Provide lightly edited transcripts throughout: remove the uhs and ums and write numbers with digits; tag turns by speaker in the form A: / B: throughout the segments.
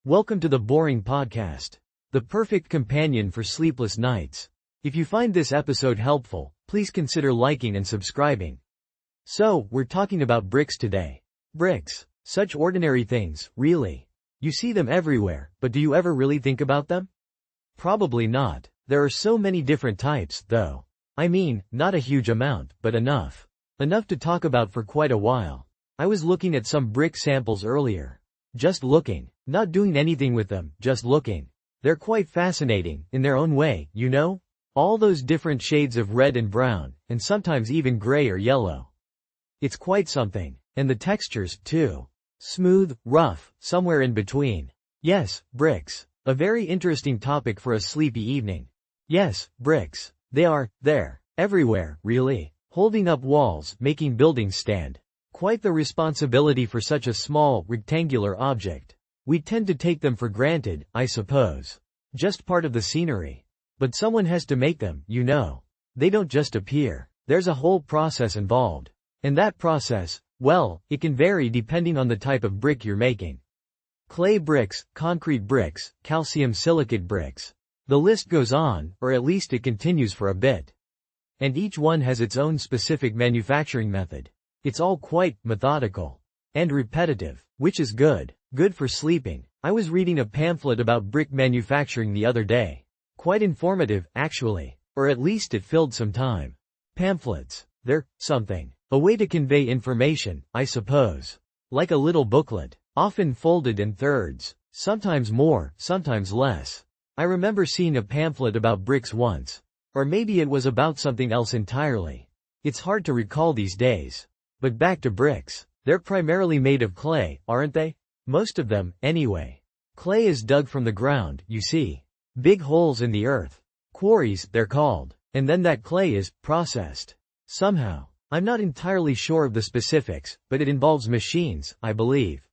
A: Welcome to the Boring Podcast, the perfect companion for sleepless nights. If you find this episode helpful, please consider liking and subscribing. So, we're talking about bricks today. Bricks. Such ordinary things, really. You see them everywhere, but do you ever really think about them? Probably not. There are so many different types, though. I mean, not a huge amount, but enough. Enough to talk about for quite a while. I was looking at some brick samples earlier. Just looking. Not doing anything with them, just looking. They're quite fascinating, in their own way, you know? All those different shades of red and brown, and sometimes even gray or yellow. It's quite something. And the textures, too. Smooth, rough, somewhere in between. Yes, bricks. A very interesting topic for a sleepy evening. Yes, bricks. They are, there, everywhere, really. Holding up walls, making buildings stand. Quite the responsibility for such a small, rectangular object. We tend to take them for granted, I suppose. Just part of the scenery. But someone has to make them, you know. They don't just appear. There's a whole process involved. And that process, well, it can vary depending on the type of brick you're making. Clay bricks, concrete bricks, calcium silicate bricks. The list goes on, or at least it continues for a bit. And each one has its own specific manufacturing method. It's all quite methodical. And repetitive, which is good. Good for sleeping. I was reading a pamphlet about brick manufacturing the other day. Quite informative, actually. Or at least it filled some time. Pamphlets. They're something. A way to convey information, I suppose. Like a little booklet. Often folded in thirds. Sometimes more, sometimes less. I remember seeing a pamphlet about bricks once. Or maybe it was about something else entirely. It's hard to recall these days. But back to bricks. They're primarily made of clay, aren't they? Most of them, anyway. Clay is dug from the ground, you see. Big holes in the earth. Quarries, they're called. And then that clay is processed. Somehow. I'm not entirely sure of the specifics, but it involves machines, I believe.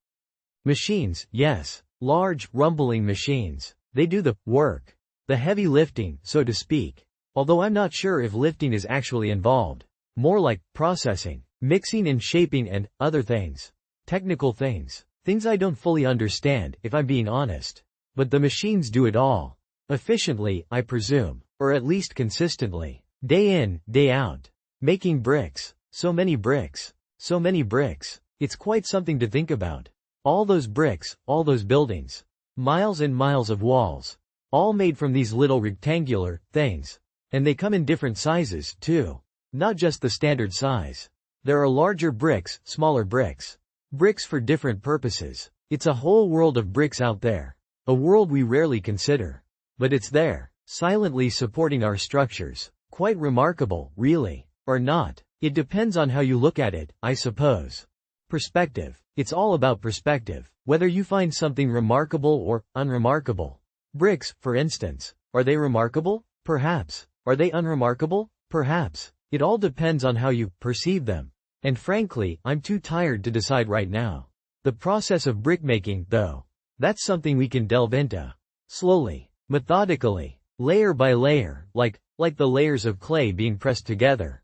A: Machines, yes. Large, rumbling machines. They do the work. The heavy lifting, so to speak. Although I'm not sure if lifting is actually involved. More like processing, mixing and shaping and other things. Technical things. Things I don't fully understand, if I'm being honest. But the machines do it all. Efficiently, I presume. Or at least consistently. Day in, day out. Making bricks. So many bricks. So many bricks. It's quite something to think about. All those bricks, all those buildings. Miles and miles of walls. All made from these little rectangular things. And they come in different sizes, too. Not just the standard size. There are larger bricks, smaller bricks. Bricks for different purposes. It's a whole world of bricks out there. A world we rarely consider. But it's there, silently supporting our structures. Quite remarkable, really. Or not. It depends on how you look at it, I suppose. Perspective. It's all about perspective. Whether you find something remarkable or unremarkable. Bricks, for instance. Are they remarkable? Perhaps. Are they unremarkable? Perhaps. It all depends on how you perceive them. And frankly, I'm too tired to decide right now. The process of brickmaking, though. That's something we can delve into. Slowly. Methodically. Layer by layer, like the layers of clay being pressed together.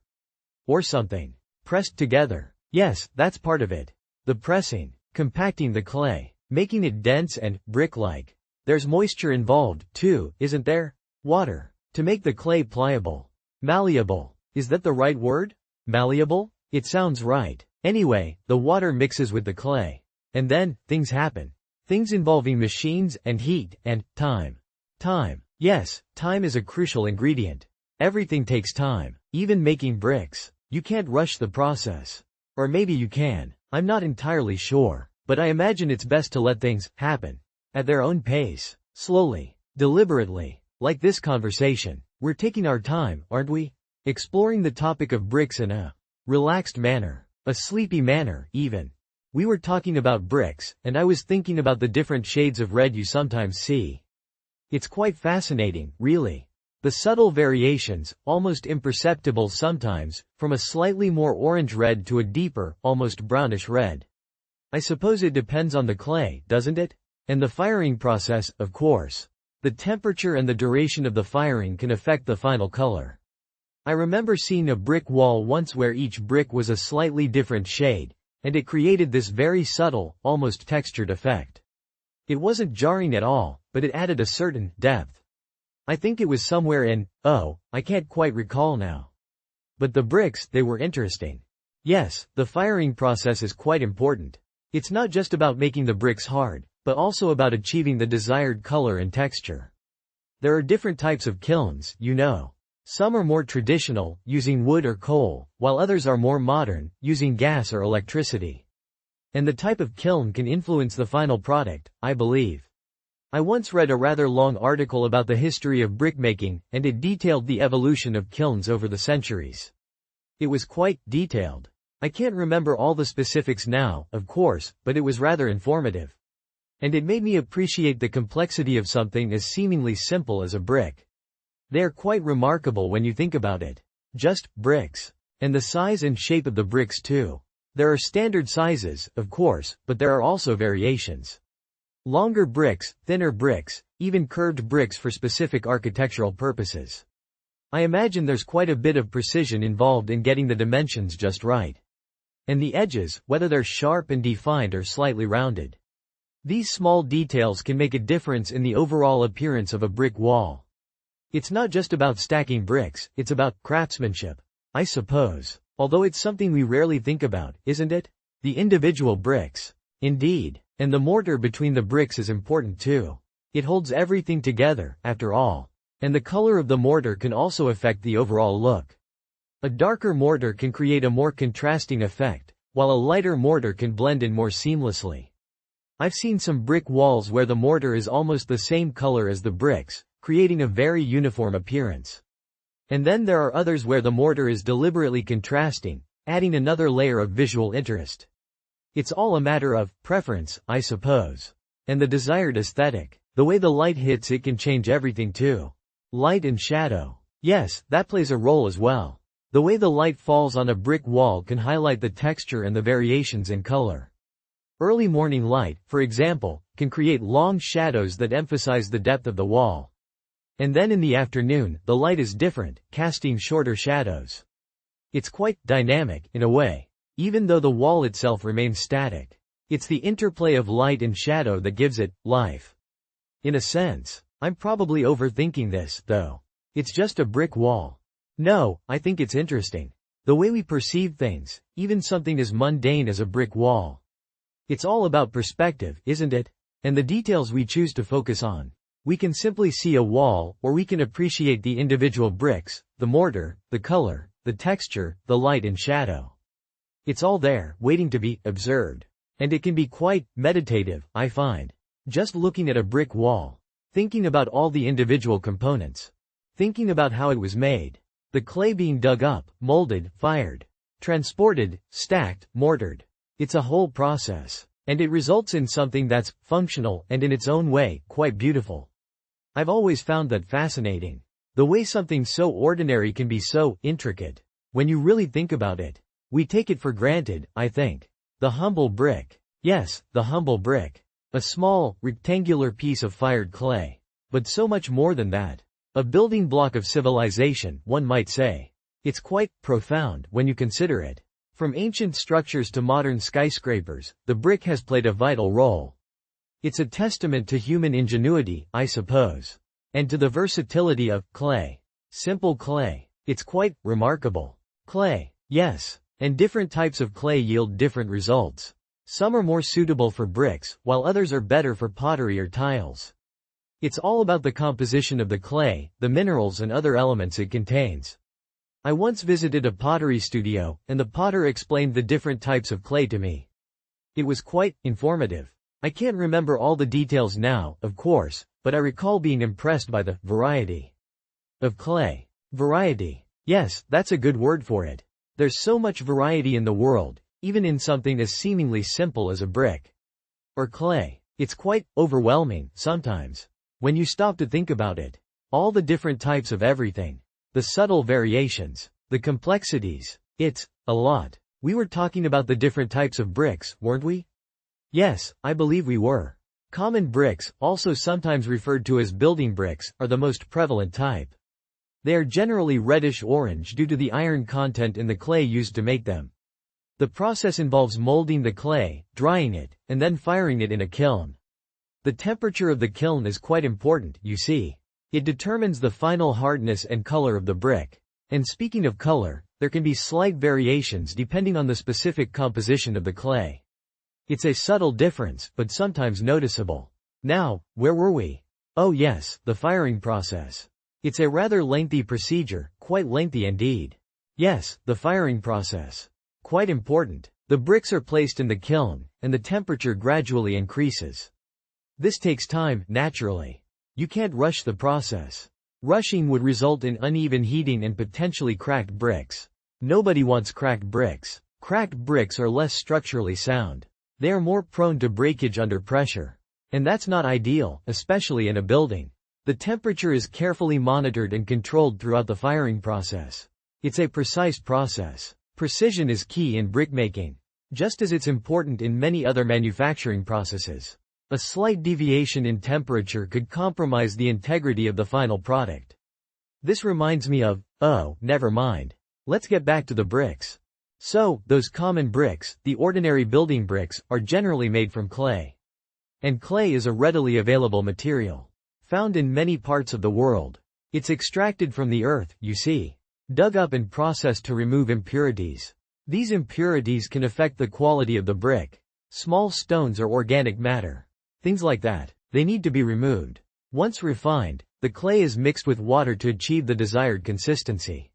A: Or something. Pressed together. Yes, that's part of it. The pressing. Compacting the clay. Making it dense and brick-like. There's moisture involved, too, isn't there? Water. To make the clay pliable. Malleable. Is that the right word? Malleable? It sounds right. Anyway, the water mixes with the clay. And then, things happen. Things involving machines and heat and time. Time. Yes, time is a crucial ingredient. Everything takes time. Even making bricks. You can't rush the process. Or maybe you can. I'm not entirely sure. But I imagine it's best to let things happen. At their own pace. Slowly. Deliberately. Like this conversation. We're taking our time, aren't we? Exploring the topic of bricks in a relaxed manner. A sleepy manner, even. We were talking about bricks, and I was thinking about the different shades of red you sometimes see. It's quite fascinating, really. The subtle variations, almost imperceptible sometimes, from a slightly more orange red to a deeper, almost brownish red. I suppose it depends on the clay, doesn't it? And the firing process, of course. The temperature and the duration of the firing can affect the final color. I remember seeing a brick wall once where each brick was a slightly different shade, and it created this very subtle, almost textured effect. It wasn't jarring at all, but it added a certain depth. I think it was somewhere in, I can't quite recall now. But the bricks, they were interesting. Yes, the firing process is quite important. It's not just about making the bricks hard, but also about achieving the desired color and texture. There are different types of kilns, you know. Some are more traditional, using wood or coal, while others are more modern, using gas or electricity. And the type of kiln can influence the final product, I believe. I once read a rather long article about the history of brickmaking, and it detailed the evolution of kilns over the centuries. It was quite detailed. I can't remember all the specifics now, of course, but it was rather informative. And it made me appreciate the complexity of something as seemingly simple as a brick. They are quite remarkable when you think about it. Just bricks. And the size and shape of the bricks too. There are standard sizes, of course, but there are also variations. Longer bricks, thinner bricks, even curved bricks for specific architectural purposes. I imagine there's quite a bit of precision involved in getting the dimensions just right. And the edges, whether they're sharp and defined or slightly rounded. These small details can make a difference in the overall appearance of a brick wall. It's not just about stacking bricks, it's about craftsmanship, I suppose. Although it's something we rarely think about, isn't it? The individual bricks. Indeed. And the mortar between the bricks is important too. It holds everything together, after all. And the color of the mortar can also affect the overall look. A darker mortar can create a more contrasting effect, while a lighter mortar can blend in more seamlessly. I've seen some brick walls where the mortar is almost the same color as the bricks, creating a very uniform appearance. And then there are others where the mortar is deliberately contrasting, adding another layer of visual interest. It's all a matter of preference, I suppose. And the desired aesthetic. The way the light hits it can change everything too. Light and shadow. Yes, that plays a role as well. The way the light falls on a brick wall can highlight the texture and the variations in color. Early morning light, for example, can create long shadows that emphasize the depth of the wall. And then in the afternoon, the light is different, casting shorter shadows. It's quite dynamic, in a way. Even though the wall itself remains static. It's the interplay of light and shadow that gives it life. In a sense. I'm probably overthinking this, though. It's just a brick wall. No, I think it's interesting. The way we perceive things, even something as mundane as a brick wall. It's all about perspective, isn't it? And the details we choose to focus on. We can simply see a wall, or we can appreciate the individual bricks, the mortar, the color, the texture, the light and shadow. It's all there, waiting to be observed. And it can be quite meditative, I find. Just looking at a brick wall. Thinking about all the individual components. Thinking about how it was made. The clay being dug up, molded, fired, transported, stacked, mortared. It's a whole process. And it results in something that's functional and in its own way, quite beautiful. I've always found that fascinating. The way something so ordinary can be so intricate. When you really think about it. We take it for granted, I think. The humble brick. Yes, the humble brick. A small, rectangular piece of fired clay. But so much more than that. A building block of civilization, one might say. It's quite profound when you consider it. From ancient structures to modern skyscrapers, the brick has played a vital role. It's a testament to human ingenuity, I suppose. And to the versatility of clay. Simple clay. It's quite remarkable. Clay. Yes. And different types of clay yield different results. Some are more suitable for bricks, while others are better for pottery or tiles. It's all about the composition of the clay, the minerals and other elements it contains. I once visited a pottery studio, and the potter explained the different types of clay to me. It was quite informative. I can't remember all the details now, of course, but I recall being impressed by the variety of clay. Variety. Yes, that's a good word for it. There's so much variety in the world. Even in something as seemingly simple as a brick or clay. It's quite overwhelming, sometimes. When you stop to think about it. All the different types of everything. The subtle variations. The complexities. It's a lot. We were talking about the different types of bricks, weren't we? Yes, I believe we were. Common bricks, also sometimes referred to as building bricks, are the most prevalent type. They are generally reddish-orange due to the iron content in the clay used to make them. The process involves molding the clay, drying it, and then firing it in a kiln. The temperature of the kiln is quite important, you see. It determines the final hardness and color of the brick. And speaking of color, there can be slight variations depending on the specific composition of the clay. It's a subtle difference, but sometimes noticeable. Now, where were we? Oh yes, the firing process. It's a rather lengthy procedure, quite lengthy indeed. Yes, the firing process. Quite important. The bricks are placed in the kiln, and the temperature gradually increases. This takes time, naturally. You can't rush the process. Rushing would result in uneven heating and potentially cracked bricks. Nobody wants cracked bricks. Cracked bricks are less structurally sound. They are more prone to breakage under pressure. And that's not ideal, especially in a building. The temperature is carefully monitored and controlled throughout the firing process. It's a precise process. Precision is key in brickmaking, just as it's important in many other manufacturing processes. A slight deviation in temperature could compromise the integrity of the final product. This reminds me of, oh, never mind. Let's get back to the bricks. So, those common bricks, the ordinary building bricks, are generally made from clay. And clay is a readily available material, found in many parts of the world. It's extracted from the earth, you see, dug up and processed to remove impurities. These impurities can affect the quality of the brick. Small stones or organic matter. Things like that. They need to be removed. Once refined, the clay is mixed with water to achieve the desired consistency.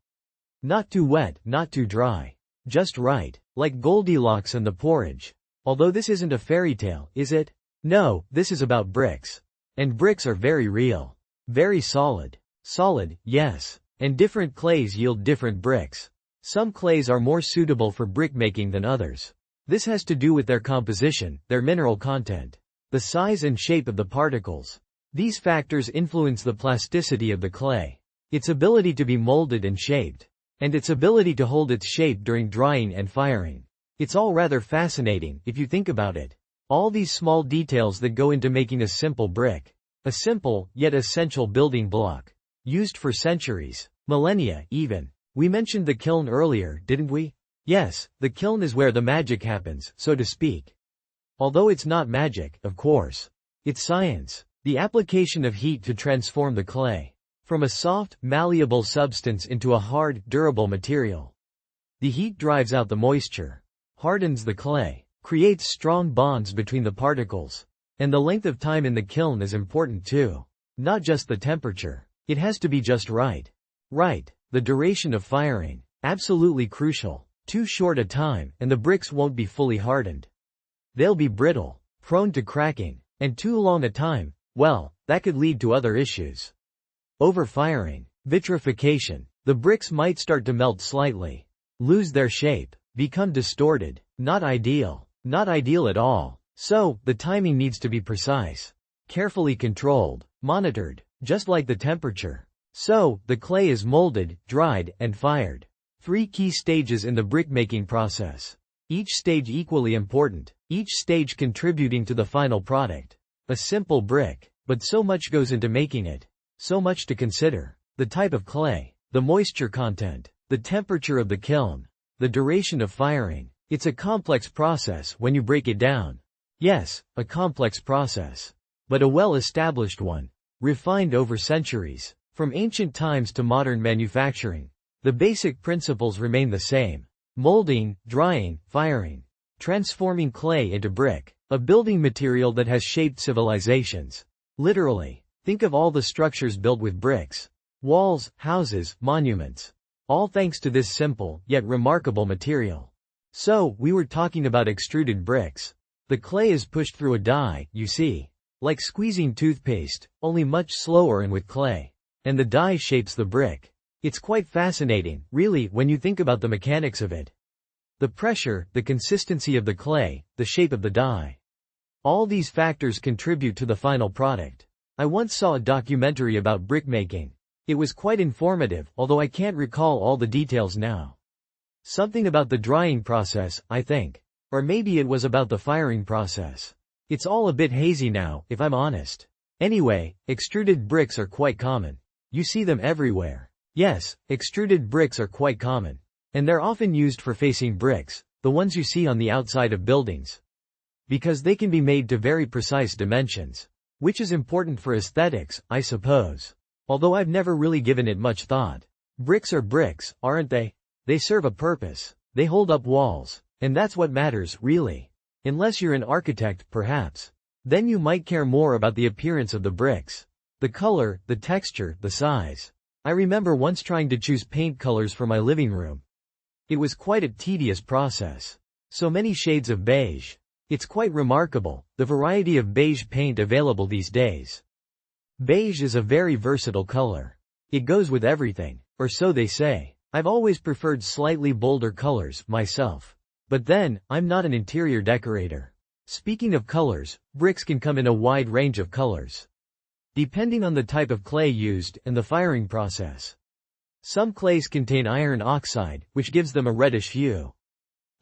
A: Not too wet, not too dry. Just right. Like Goldilocks and the porridge. Although this isn't a fairy tale, is it? No, this is about bricks. And bricks are very real. Very solid. Solid, yes. And different clays yield different bricks. Some clays are more suitable for brickmaking than others. This has to do with their composition, their mineral content, the size and shape of the particles. These factors influence the plasticity of the clay, its ability to be molded and shaped, and its ability to hold its shape during drying and firing. It's all rather fascinating, if you think about it. All these small details that go into making a simple brick. A simple, yet essential building block. Used for centuries, millennia, even. We mentioned the kiln earlier, didn't we? Yes, the kiln is where the magic happens, so to speak. Although it's not magic, of course. It's science. The application of heat to transform the clay from a soft, malleable substance into a hard, durable material. The heat drives out the moisture, hardens the clay, creates strong bonds between the particles. And the length of time in the kiln is important too. Not just the temperature. It has to be just right. Right. The duration of firing. Absolutely crucial. Too short a time, and the bricks won't be fully hardened. They'll be brittle, prone to cracking, and too long a time, well, that could lead to other issues. Overfiring, vitrification. The bricks might start to melt slightly, lose their shape, become distorted. Not ideal. Not ideal at all. So, the timing needs to be precise, carefully controlled, monitored, just like the temperature. So, the clay is molded, dried, and fired. 3 key stages in the brickmaking process. Each stage equally important, each stage contributing to the final product. A simple brick, but so much goes into making it. So much to consider. The type of clay, the moisture content, the temperature of the kiln, the duration of firing. It's a complex process when you break it down. Yes, a complex process. But a well-established one. Refined over centuries. From ancient times to modern manufacturing. The basic principles remain the same. Molding, drying, firing. Transforming clay into brick. A building material that has shaped civilizations. Literally. Think of all the structures built with bricks. Walls, houses, monuments. All thanks to this simple, yet remarkable material. So, we were talking about extruded bricks. The clay is pushed through a die, you see. Like squeezing toothpaste, only much slower and with clay. And the die shapes the brick. It's quite fascinating, really, when you think about the mechanics of it. The pressure, the consistency of the clay, the shape of the die. All these factors contribute to the final product. I once saw a documentary about brickmaking. It was quite informative, although I can't recall all the details now. Something about the drying process, I think. Or maybe it was about the firing process. It's all a bit hazy now, if I'm honest. Anyway, extruded bricks are quite common. You see them everywhere. Yes, extruded bricks are quite common. And they're often used for facing bricks, the ones you see on the outside of buildings. Because they can be made to very precise dimensions. which is important for aesthetics, I suppose. Although I've never really given it much thought. Bricks are bricks, aren't they? They serve a purpose. They hold up walls. And that's what matters, really. Unless you're an architect, perhaps. Then you might care more about the appearance of the bricks. The color, the texture, the size. I remember once trying to choose paint colors for my living room. It was quite a tedious process. So many shades of beige. It's quite remarkable, the variety of beige paint available these days. Beige is a very versatile color. It goes with everything, or so they say. I've always preferred slightly bolder colors, myself. But then, I'm not an interior decorator. Speaking of colors, bricks can come in a wide range of colors, depending on the type of clay used and the firing process. Some clays contain iron oxide, which gives them a reddish hue.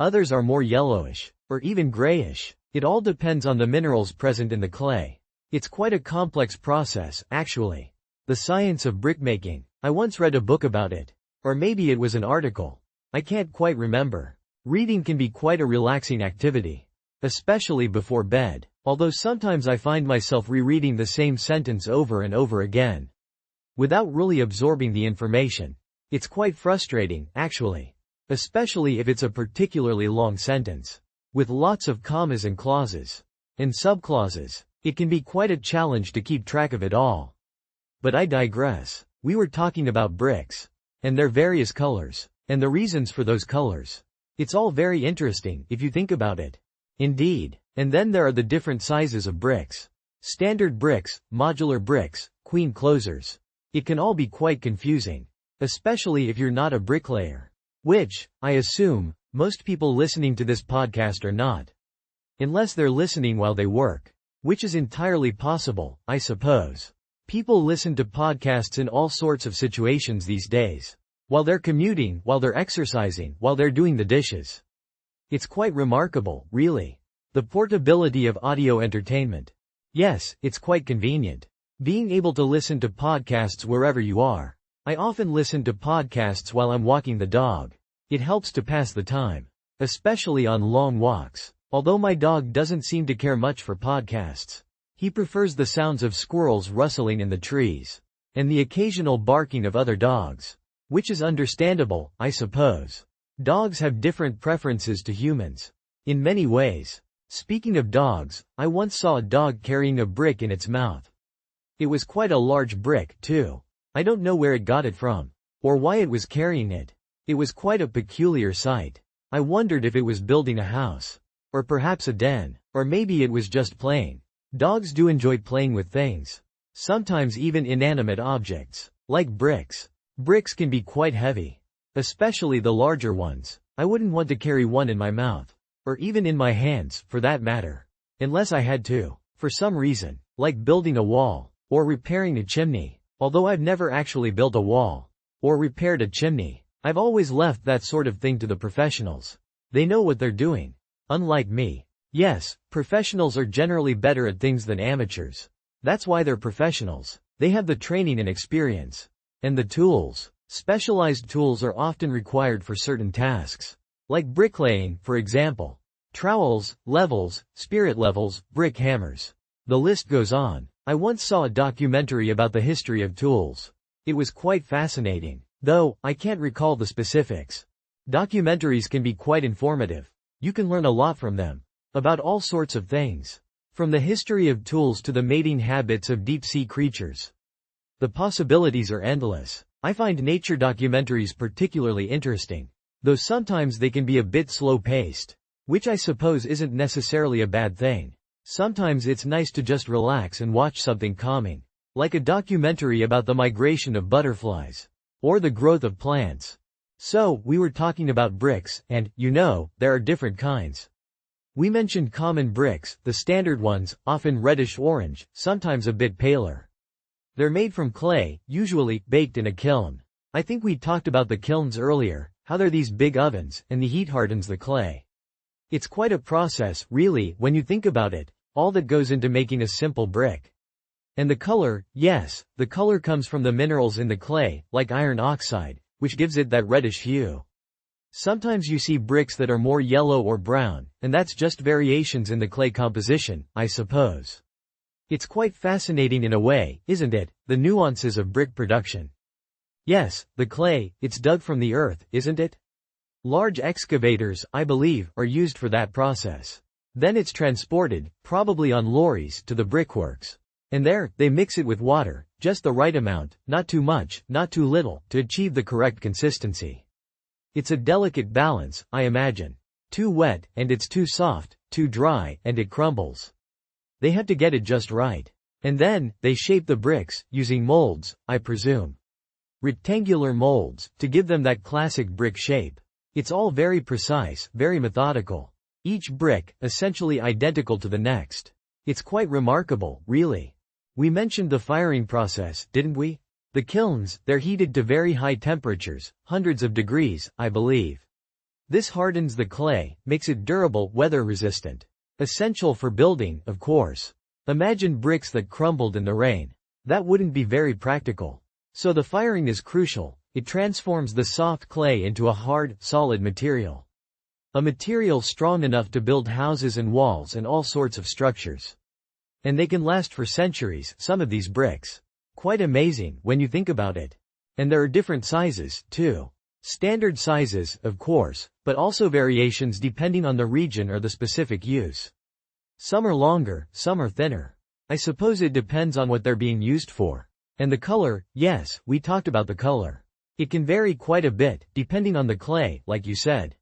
A: Others are more yellowish, or even grayish. It all depends on the minerals present in the clay. It's quite a complex process, actually. The science of brickmaking. I once read a book about it. Or maybe it was an article. I can't quite remember. Reading can be quite a relaxing activity. Especially before bed. Although sometimes I find myself rereading the same sentence over and over again, without really absorbing the information. It's quite frustrating, actually. Especially if it's a particularly long sentence, with lots of commas and clauses, and subclauses. It can be quite a challenge to keep track of it all. But I digress. We were talking about bricks, and their various colors, and the reasons for those colors. It's all very interesting, if you think about it. Indeed. And then there are the different sizes of bricks. Standard bricks, modular bricks, queen closers. It can all be quite confusing. Especially if you're not a bricklayer. Which, I assume, most people listening to this podcast are not. Unless they're listening while they work. Which is entirely possible, I suppose. People listen to podcasts in all sorts of situations these days. While they're commuting, while they're exercising, while they're doing the dishes. It's quite remarkable, really. The portability of audio entertainment. Yes, it's quite convenient. Being able to listen to podcasts wherever you are. I often listen to podcasts while I'm walking the dog. It helps to pass the time. Especially on long walks. Although my dog doesn't seem to care much for podcasts. He prefers the sounds of squirrels rustling in the trees. And the occasional barking of other dogs. Which is understandable, I suppose. Dogs have different preferences to humans. In many ways. Speaking of dogs, I once saw a dog carrying a brick in its mouth. It was quite a large brick, too. I don't know where it got it from, or why it was carrying it. It was quite a peculiar sight. I wondered if it was building a house, or perhaps a den, or maybe it was just playing. Dogs do enjoy playing with things. Sometimes even inanimate objects, like bricks. Bricks can be quite heavy. Especially the larger ones. I wouldn't want to carry one in my mouth. Or even in my hands, for that matter. Unless I had to. For some reason. Like building a wall. Or repairing a chimney. Although I've never actually built a wall. Or repaired a chimney. I've always left that sort of thing to the professionals. They know what they're doing. Unlike me. Yes, professionals are generally better at things than amateurs. That's why they're professionals. They have the training and experience. And the tools. Specialized tools are often required for certain tasks. Like bricklaying, for example. Trowels, levels, spirit levels, brick hammers. The list goes on. I once saw a documentary about the history of tools. It was quite fascinating. Though, I can't recall the specifics. Documentaries can be quite informative. You can learn a lot from them. About all sorts of things. From the history of tools to the mating habits of deep-sea creatures. The possibilities are endless. I find nature documentaries particularly interesting. Though sometimes they can be a bit slow-paced. Which I suppose isn't necessarily a bad thing. Sometimes it's nice to just relax and watch something calming. Like a documentary about the migration of butterflies. Or the growth of plants. So, we were talking about bricks, and, you know, there are different kinds. We mentioned common bricks, the standard ones, often reddish-orange, sometimes a bit paler. They're made from clay, usually baked in a kiln. I think we talked about the kilns earlier, how they're these big ovens, and the heat hardens the clay. It's quite a process, really, when you think about it, all that goes into making a simple brick. And the color, yes, the color comes from the minerals in the clay, like iron oxide, which gives it that reddish hue. Sometimes you see bricks that are more yellow or brown, and that's just variations in the clay composition, I suppose. It's quite fascinating in a way, isn't it, the nuances of brick production. Yes, the clay, it's dug from the earth, isn't it? Large excavators, I believe, are used for that process. Then it's transported, probably on lorries, to the brickworks. And there, they mix it with water, just the right amount, not too much, not too little, to achieve the correct consistency. It's a delicate balance, I imagine. Too wet, and it's too soft, too dry, and it crumbles. They have to get it just right. And then, they shape the bricks, using molds, I presume. Rectangular molds, to give them that classic brick shape. It's all very precise, very methodical. Each brick, essentially identical to the next. It's quite remarkable, really. We mentioned the firing process, didn't we? The kilns, they're heated to very high temperatures, hundreds of degrees, I believe. This hardens the clay, makes it durable, weather-resistant. Essential for building, of course. Imagine bricks that crumbled in the rain. That wouldn't be very practical. So the firing is crucial. It transforms the soft clay into a hard, solid material. A material strong enough to build houses and walls and all sorts of structures. And they can last for centuries, some of these bricks. Quite amazing, when you think about it. And there are different sizes, too. Standard sizes, of course, but also variations depending on the region or the specific use. Some are longer, some are thinner. I suppose it depends on what they're being used for. And the color, yes, we talked about the color. It can vary quite a bit, depending on the clay, like you said.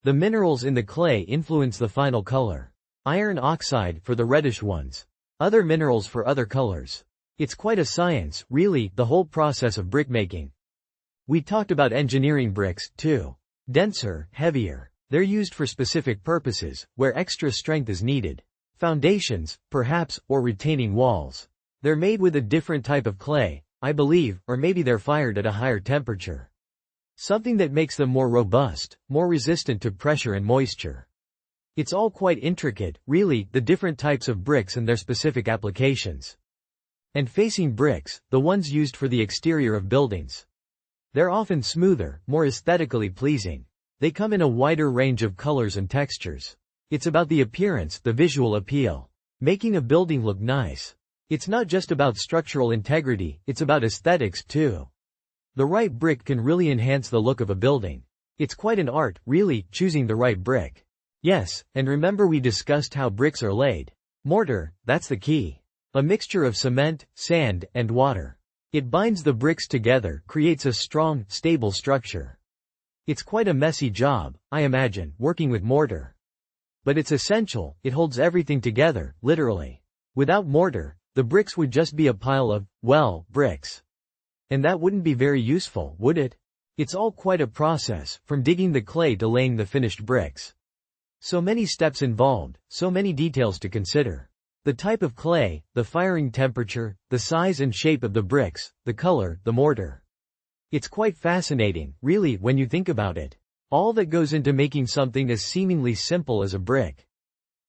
A: The minerals in the clay influence the final color. Iron oxide for the reddish ones. Other minerals for other colors. It's quite a science, really, the whole process of brickmaking. We talked about engineering bricks, too. Denser, heavier. They're used for specific purposes, where extra strength is needed. Foundations, perhaps, or retaining walls. They're made with a different type of clay, I believe, or maybe they're fired at a higher temperature. Something that makes them more robust, more resistant to pressure and moisture. It's all quite intricate, really, the different types of bricks and their specific applications. And facing bricks, the ones used for the exterior of buildings. They're often smoother, more aesthetically pleasing. They come in a wider range of colors and textures. It's about the appearance, the visual appeal. Making a building look nice. It's not just about structural integrity, it's about aesthetics, too. The right brick can really enhance the look of a building. It's quite an art, really, choosing the right brick. Yes, and remember we discussed how bricks are laid. Mortar, that's the key. A mixture of cement, sand, and water. It binds the bricks together, creates a strong, stable structure. It's quite a messy job, I imagine, working with mortar. But it's essential, it holds everything together, literally. Without mortar, the bricks would just be a pile of, well, bricks. And that wouldn't be very useful, would it? It's all quite a process, from digging the clay to laying the finished bricks. So many steps involved, so many details to consider. The type of clay, the firing temperature, the size and shape of the bricks, the color, the mortar. It's quite fascinating, really, when you think about it. All that goes into making something as seemingly simple as a brick.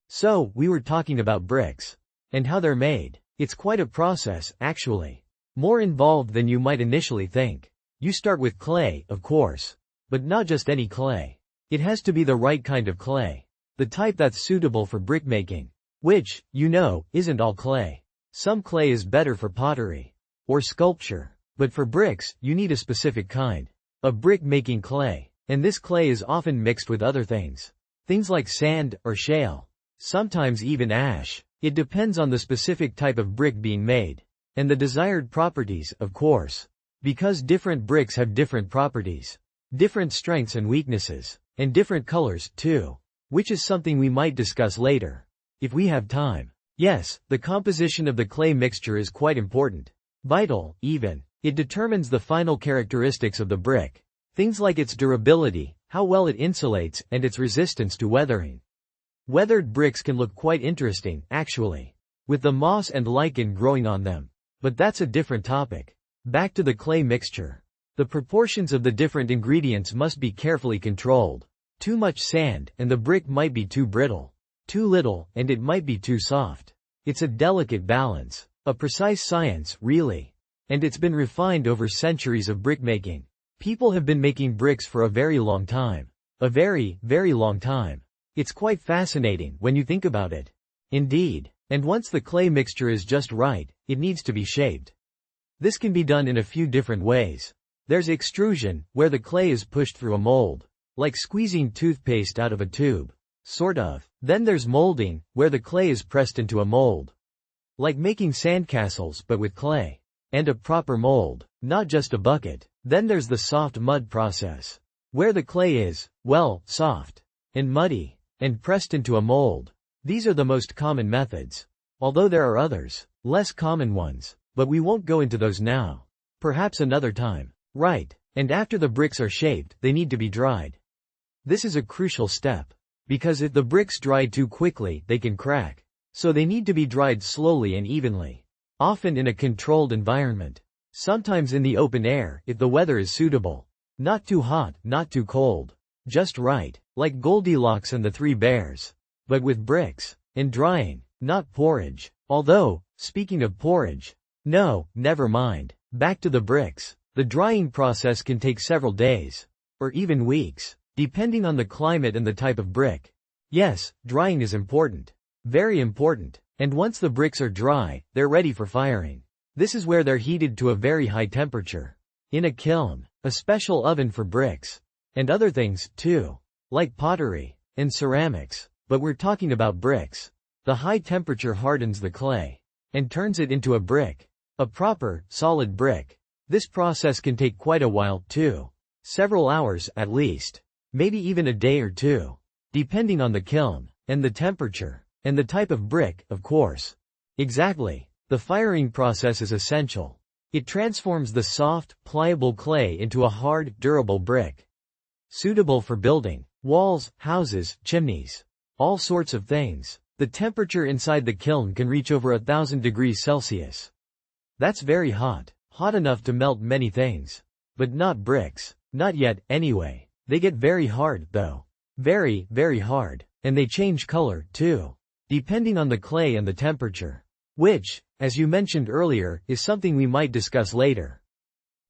A: So, we were talking about bricks. And how they're made. It's quite a process, actually. More involved than you might initially think. You start with clay, of course. But not just any clay. It has to be the right kind of clay. The type that's suitable for brickmaking. Which, you know, isn't all clay. Some clay is better for pottery. Or sculpture. But for bricks, you need a specific kind. Of brick-making clay. And this clay is often mixed with other things. Things like sand, or shale. Sometimes even ash. It depends on the specific type of brick being made. And the desired properties, of course. Because different bricks have different properties. Different strengths and weaknesses. And different colors, too. Which is something we might discuss later. If we have time. Yes, the composition of the clay mixture is quite important. Vital, even. It determines the final characteristics of the brick. Things like its durability, how well it insulates, and its resistance to weathering. Weathered bricks can look quite interesting, actually. With the moss and lichen growing on them. But that's a different topic. Back to the clay mixture. The proportions of the different ingredients must be carefully controlled. Too much sand, and the brick might be too brittle. Too little, and it might be too soft. It's a delicate balance. A precise science, really. And it's been refined over centuries of brickmaking. People have been making bricks for a very long time. A very, very long time. It's quite fascinating when you think about it. Indeed. And once the clay mixture is just right, it needs to be shaped. This can be done in a few different ways. There's extrusion, where the clay is pushed through a mold, like squeezing toothpaste out of a tube. Sort of. Then there's molding, where the clay is pressed into a mold, like making sandcastles but with clay. And a proper mold, not just a bucket. Then there's the soft mud process, where the clay is, well, soft and muddy, and pressed into a mold. These are the most common methods, although there are others, less common ones, but we won't go into those now. Perhaps another time. Right. And after the bricks are shaped, they need to be dried. This is a crucial step, because if the bricks dry too quickly, they can crack. So they need to be dried slowly and evenly, often in a controlled environment, sometimes in the open air if the weather is suitable. Not too hot, not too cold. Just right, like Goldilocks and the Three Bears. But with bricks. And drying, not porridge. Although, speaking of porridge, no, never mind. Back to the bricks. The drying process can take several days, or even weeks, depending on the climate and the type of brick. Yes, drying is important. Very important. And once the bricks are dry, they're ready for firing. This is where they're heated to a very high temperature. In a kiln, a special oven for bricks. And other things, too. Like pottery and ceramics. But we're talking about bricks. The high temperature hardens the clay and turns it into a brick. A proper, solid brick. This process can take quite a while, too. Several hours, at least. Maybe even a day or two. Depending on the kiln, and the temperature, and the type of brick, of course. Exactly. The firing process is essential. It transforms the soft, pliable clay into a hard, durable brick. Suitable for building walls, houses, chimneys. All sorts of things. The temperature inside the kiln can reach over 1,000 degrees Celsius. That's very hot. Hot enough to melt many things. But not bricks. Not yet, anyway. They get very hard, though. Very, very hard. And they change color, too. Depending on the clay and the temperature. Which, as you mentioned earlier, is something we might discuss later.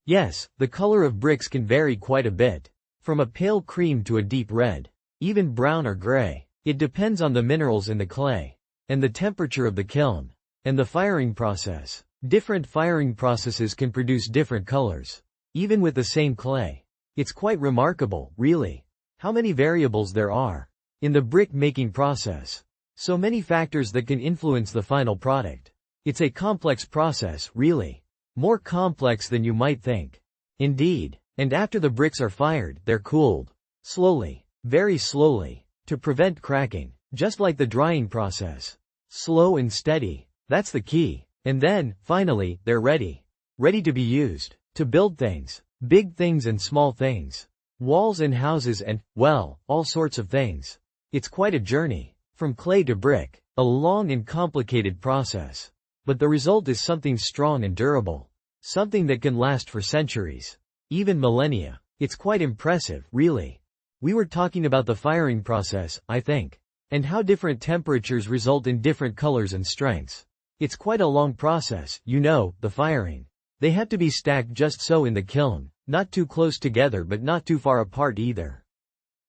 A: Yes, the color of bricks can vary quite a bit. From a pale cream to a deep red. Even brown or gray. It depends on the minerals in the clay. And the temperature of the kiln. And the firing process. Different firing processes can produce different colors. Even with the same clay. It's quite remarkable, really. How many variables there are in the brick-making process. So many factors that can influence the final product. It's a complex process, really. More complex than you might think. Indeed. And after the bricks are fired, they're cooled. Slowly. Very slowly. To prevent cracking. Just like the drying process. Slow and steady. That's the key. And then, finally, they're ready. Ready to be used. To build things. Big things and small things. Walls and houses and, well, all sorts of things. It's quite a journey. From clay to brick. A long and complicated process. But the result is something strong and durable. Something that can last for centuries. Even millennia. It's quite impressive, really. We were talking about the firing process, I think. And how different temperatures result in different colors and strengths. It's quite a long process, you know, the firing. They have to be stacked just so in the kiln, not too close together but not too far apart either.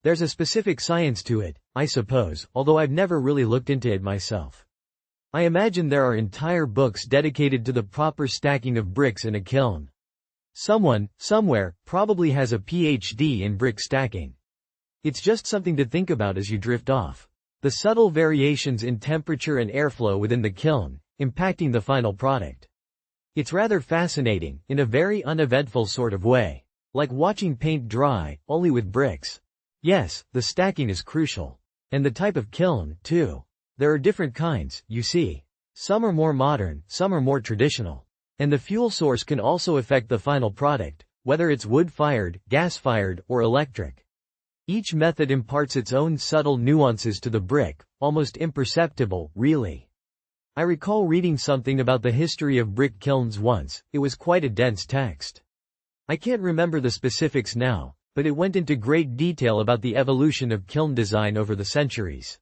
A: There's a specific science to it, I suppose, although I've never really looked into it myself. I imagine there are entire books dedicated to the proper stacking of bricks in a kiln. Someone, somewhere, probably has a PhD in brick stacking. It's just something to think about as you drift off. The subtle variations in temperature and airflow within the kiln, impacting the final product. It's rather fascinating, in a very uneventful sort of way. Like watching paint dry, only with bricks. Yes, the stacking is crucial. And the type of kiln, too. There are different kinds, you see. Some are more modern, some are more traditional. And the fuel source can also affect the final product, whether it's wood-fired, gas-fired, or electric. Each method imparts its own subtle nuances to the brick, almost imperceptible, really. I recall reading something about the history of brick kilns once. It was quite a dense text. I can't remember the specifics now, but it went into great detail about the evolution of kiln design over the centuries.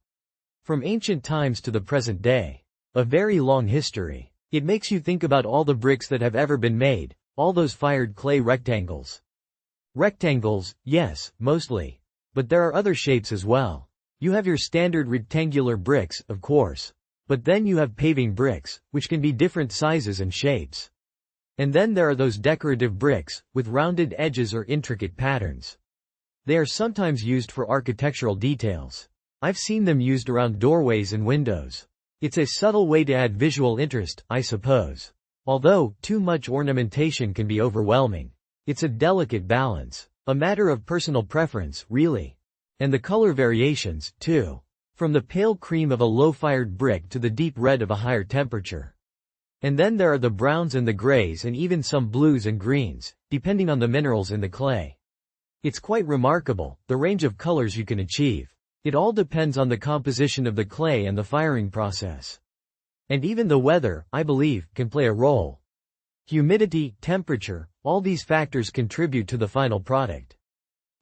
A: From ancient times to the present day. A very long history. It makes you think about all the bricks that have ever been made, all those fired clay rectangles. Rectangles, yes, mostly. But there are other shapes as well. You have your standard rectangular bricks, of course. But then you have paving bricks, which can be different sizes and shapes. And then there are those decorative bricks, with rounded edges or intricate patterns. They are sometimes used for architectural details. I've seen them used around doorways and windows. It's a subtle way to add visual interest, I suppose. Although, too much ornamentation can be overwhelming. It's a delicate balance. A matter of personal preference, really. And the color variations, too. From the pale cream of a low-fired brick to the deep red of a higher temperature. And then there are the browns and the grays and even some blues and greens, depending on the minerals in the clay. It's quite remarkable, the range of colors you can achieve. It all depends on the composition of the clay and the firing process. And even the weather, I believe, can play a role. Humidity, temperature, all these factors contribute to the final product.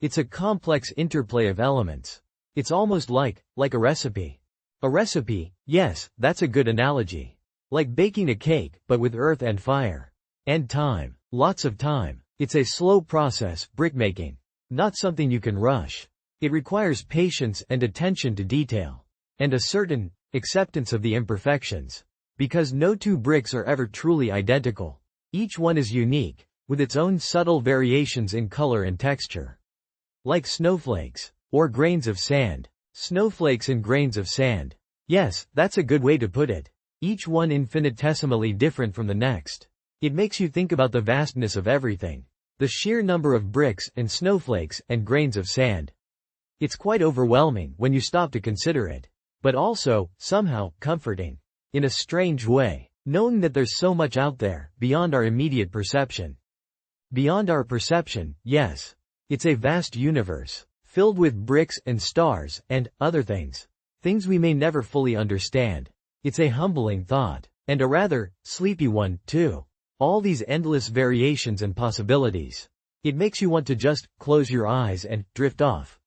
A: It's a complex interplay of elements. It's almost like a recipe. A recipe, yes, that's a good analogy. Like baking a cake, but with earth and fire. And time. Lots of time. It's a slow process, brickmaking. Not something you can rush. It requires patience and attention to detail. And a certain acceptance of the imperfections. Because no two bricks are ever truly identical. Each one is unique, with its own subtle variations in color and texture. Like snowflakes. Or grains of sand. Snowflakes and grains of sand. Yes, that's a good way to put it. Each one infinitesimally different from the next. It makes you think about the vastness of everything. The sheer number of bricks and snowflakes and grains of sand. It's quite overwhelming when you stop to consider it. But also, somehow, comforting. In a strange way. Knowing that there's so much out there, beyond our immediate perception. Beyond our perception, yes. It's a vast universe. Filled with bricks and stars, and other things. Things we may never fully understand. It's a humbling thought. And a rather sleepy one, too. All these endless variations and possibilities. It makes you want to just close your eyes and drift off.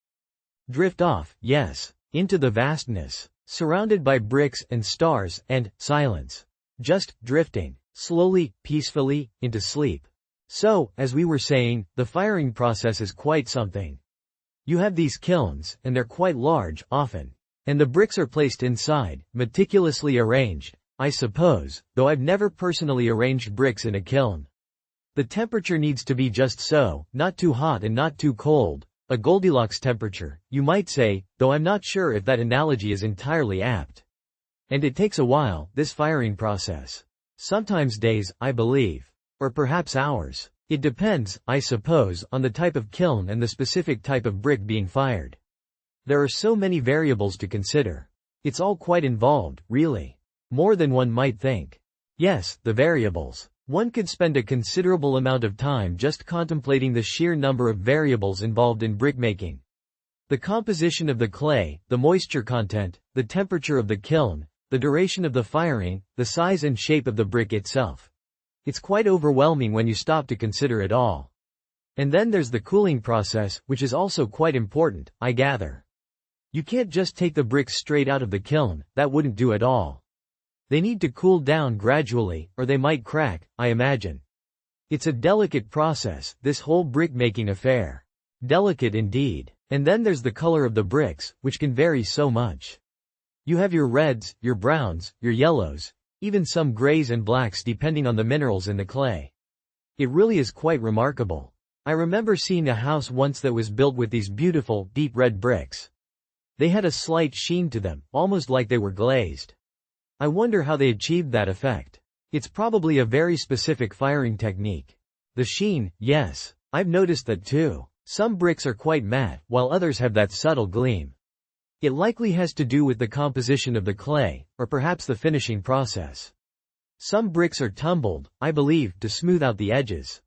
A: Drift off, yes. Into the vastness. Surrounded by bricks and stars, and silence. Just drifting. Slowly, peacefully, into sleep. So, as we were saying, the firing process is quite something. You have these kilns, and they're quite large, often. And the bricks are placed inside, meticulously arranged, I suppose, though I've never personally arranged bricks in a kiln. The temperature needs to be just so, not too hot and not too cold, a Goldilocks temperature, you might say, though I'm not sure if that analogy is entirely apt. And it takes a while, this firing process. Sometimes days, I believe. Or perhaps hours. It depends, I suppose, on the type of kiln and the specific type of brick being fired. There are so many variables to consider. It's all quite involved, really. More than one might think. Yes, the variables. One could spend a considerable amount of time just contemplating the sheer number of variables involved in brickmaking. The composition of the clay, the moisture content, the temperature of the kiln, the duration of the firing, the size and shape of the brick itself. It's quite overwhelming when you stop to consider it all. And then there's the cooling process, which is also quite important, I gather. You can't just take the bricks straight out of the kiln, that wouldn't do at all. They need to cool down gradually, or they might crack, I imagine. It's a delicate process, this whole brick-making affair. Delicate indeed. And then there's the color of the bricks, which can vary so much. You have your reds, your browns, your yellows, even some grays and blacks depending on the minerals in the clay. It really is quite remarkable. I remember seeing a house once that was built with these beautiful, deep red bricks. They had a slight sheen to them, almost like they were glazed. I wonder how they achieved that effect. It's probably a very specific firing technique. The sheen, yes, I've noticed that too. Some bricks are quite matte, while others have that subtle gleam. It likely has to do with the composition of the clay, or perhaps the finishing process. Some bricks are tumbled, I believe, to smooth out the edges.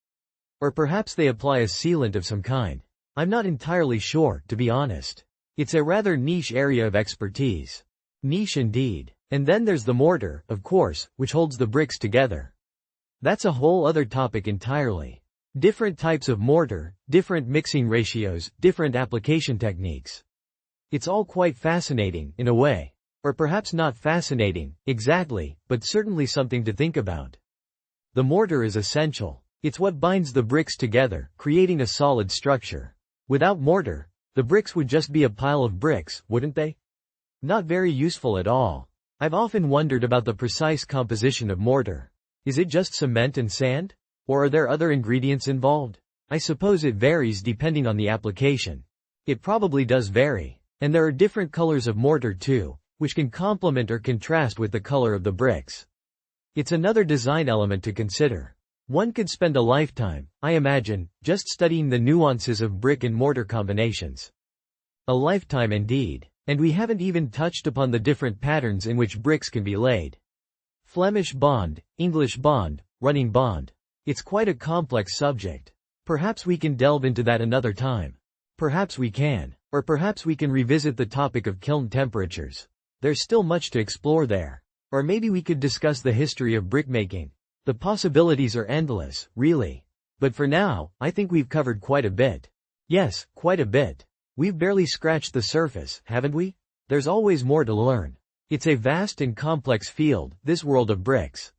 A: Or perhaps they apply a sealant of some kind. I'm not entirely sure, to be honest. It's a rather niche area of expertise. Niche indeed. And then there's the mortar, of course, which holds the bricks together. That's a whole other topic entirely. Different types of mortar, different mixing ratios, different application techniques. It's all quite fascinating, in a way. Or perhaps not fascinating, exactly, but certainly something to think about. The mortar is essential. It's what binds the bricks together, creating a solid structure. Without mortar, the bricks would just be a pile of bricks, wouldn't they? Not very useful at all. I've often wondered about the precise composition of mortar. Is it just cement and sand? Or are there other ingredients involved? I suppose it varies depending on the application. It probably does vary. And there are different colors of mortar too, which can complement or contrast with the color of the bricks. It's another design element to consider. One could spend a lifetime, I imagine, just studying the nuances of brick and mortar combinations. A lifetime indeed. And we haven't even touched upon the different patterns in which bricks can be laid. Flemish bond, English bond, running bond. It's quite a complex subject. Perhaps we can delve into that another time. Perhaps we can. Or perhaps we can revisit the topic of kiln temperatures. There's still much to explore there. Or maybe we could discuss the history of brickmaking. The possibilities are endless, really. But for now, I think we've covered quite a bit. Yes, quite a bit. We've barely scratched the surface, haven't we? There's always more to learn. It's a vast and complex field, this world of bricks.